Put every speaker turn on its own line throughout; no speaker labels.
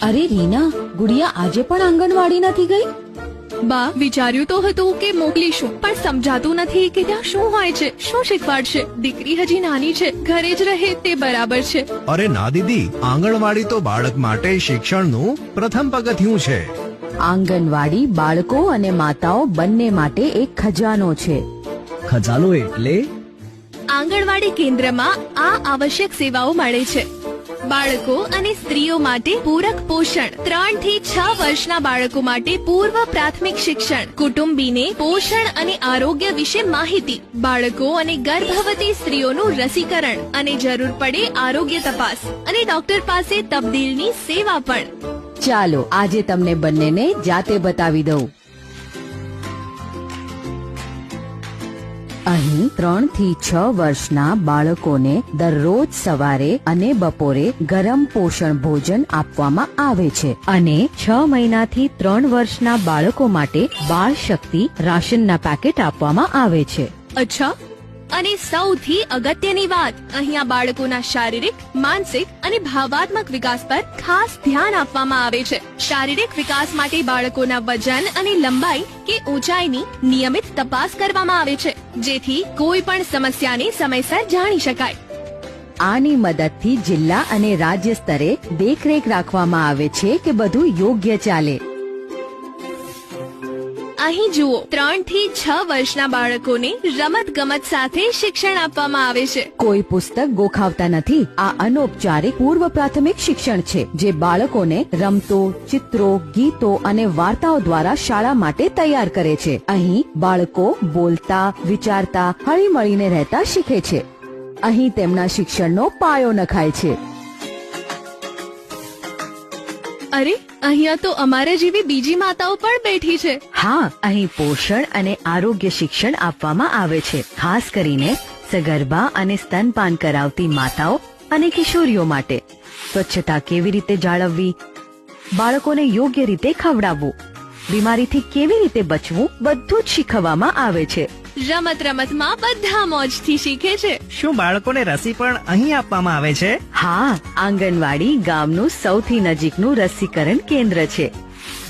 અરે રીના, ગુડિયા આજે પણ આંગણવાડી નથી ગઈ?
બા, વિચાર્યું તો હતું કે મોકલીશું, પણ સમજાતું નથી કે ત્યાં શું હોય છે, શું શીખવાડશે. દીકરી હજી નાની છે, ઘરે જ રહે તે બરાબર છે.
અરે ના દીદી, આંગણવાડી તો બાળક માટે શિક્ષણનું પ્રથમ પગથિયું છે.
આંગણવાડી બાળકો અને માતાઓ બંને માટે એક ખજાનો છે.
ખજાનો એટલે?
આંગણવાડી કેન્દ્રમાં આ આવશ્યક સેવાઓ મળે છે. બાળકો અને સ્ત્રીઓ માટે પૂરક પોષણ, 3 થી 6 વર્ષના બાળકો માટે પૂર્વ પ્રાથમિક શિક્ષણ, કુટુંબીને પોષણ અને આરોગ્ય વિશે માહિતી, બાળકો અને ગર્ભવતી સ્ત્રીઓનું રસીકરણ અને જરૂર પડે આરોગ્ય તપાસ અને ડોક્ટર પાસે તબદીલની સેવા પણ.
ચાલો આજે તમને બંનેને જાતે બતાવી દઉં. અહીં 3 થી 6 વર્ષના બાળકોને દરરોજ સવારે અને બપોરે ગરમ પોષણ ભોજન આપવામાં આવે છે અને 6 મહિનાથી 3 વર્ષના બાળકો માટે બાળ શક્તિ રાશનના પેકેટ આપવામાં આવે છે.
અચ્છા, અને સૌથી અગત્યની વાત, અહીંયા બાળકોના શારીરિક, માનસિક અને ભાવાત્મક વિકાસ પર ખાસ ધ્યાન આપવામાં આવે છે. શારીરિક વિકાસ માટે બાળકોના વજન અને લંબાઈ કે ઊંચાઈની નિયમિત તપાસ કરવામાં આવે છે, જેથી કોઈ પણ સમસ્યાને સમયસર જાણી શકાય.
આની મદદથી જિલ્લા અને રાજ્ય સ્તરે દેખરેખ રાખવામાં આવે છે કે બધું યોગ્ય ચાલે.
અહીં જુઓ, 3 થી 6 વર્ષના બાળકોને રમત ગમત સાથે શિક્ષણ આપવામાં આવે છે.
કોઈ પુસ્તક ગોખાવતા નથી. આ અનૌપચારિક પૂર્વ પ્રાથમિક શિક્ષણ છે જે બાળકોને રમતો, ચિત્રો, ગીતો અને વાર્તાઓ દ્વારા શાળા માટે તૈયાર કરે છે. અહીં બાળકો બોલતા, વિચારતા, હળીમળીને રહેતા શીખે છે. અહીં તેમના શિક્ષણનો પાયો નખાય છે.
અરે, અહીંયા તો અમારા જેવી બીજી માતાઓ પણ બેઠી છે.
હા, અહીં પોષણ અને આરોગ્ય શિક્ષણ આપવામાં આવે છે, ખાસ કરીને સગર્ભા અને સ્તનપાન કરાવતી માતાઓ અને કિશોરીઓ માટે. સ્વચ્છતા કેવી રીતે જાળવવી, બાળકોને યોગ્ય રીતે ખવડાવવું, બીમારીથી કેવી રીતે બચવું, બધું જ શીખવવામાં આવે છે.
રમત રમતમાં બધા મોજથી શીખે છે.
શું બાળકોને રસી પણ અહીં આપવામાં આવે છે?
હા, આંગણવાડી ગામનું સૌથી નજીકનું રસીકરણ કેન્દ્ર છે.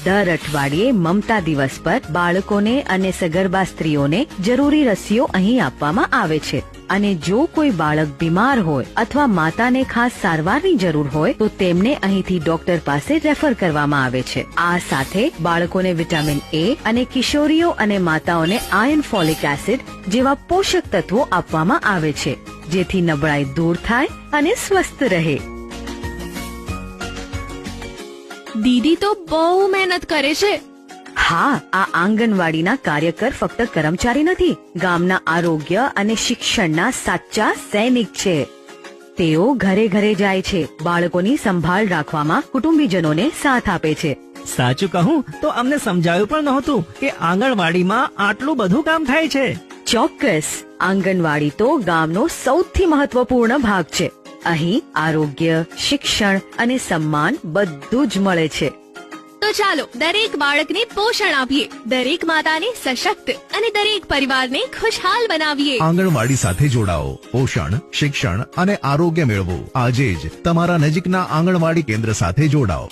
દર અઠવાડિયે મમતા દિવસ પર બાળકોને અને સગર્ભા સ્ત્રીઓને જરૂરી રસીઓ અહીં આપવામાં આવે છે. અને જો કોઈ બાળક બીમાર હોય અથવા માતાને ખાસ સારવારની જરૂર હોય તો તેમને અહીંથી ડોક્ટર પાસે રેફર કરવામાં આવે છે. આ સાથે બાળકોને વિટામિન એ અને કિશોરીઓ અને માતાઓને આયર્ન, ફોલિક એસિડ જેવા પોષક તત્વો આપવામાં આવે છે, જેથી નબળાઈ દૂર થાય અને સ્વસ્થ રહે.
દીદી તો બહુ મહેનત કરે છે.
હા, આ આંગણવાડીના કાર્યકર ફક્ત કર્મચારી નથી, ગામના આરોગ્ય અને શિક્ષણના સાચા સૈનિક છે. તેઓ ઘરે ઘરે જાય છે, બાળકોની સંભાળ રાખવામાં કુટુંબીજનોને સાથ આપે છે.
સાચું કહું તો અમને સમજાયું પણ નહોતું કે આંગણવાડીમાં આટલું બધું કામ થાય છે.
ચોક્કસ, આંગણવાડી તો ગામનો સૌથી મહત્વપૂર્ણ ભાગ છે. અહીં આરોગ્ય, શિક્ષણ અને સન્માન બધું જ મળે છે.
તો ચાલો દરેક બાળકને પોષણ આપીએ, દરેક માતાને સશક્ત અને દરેક પરિવારને ખુશહાલ બનાવીએ.
આંગણવાડી સાથે જોડાઓ, પોષણ, શિક્ષણ અને આરોગ્ય મેળવો. આજે જ તમારા નજીકના આંગણવાડી કેન્દ્ર સાથે જોડાઓ.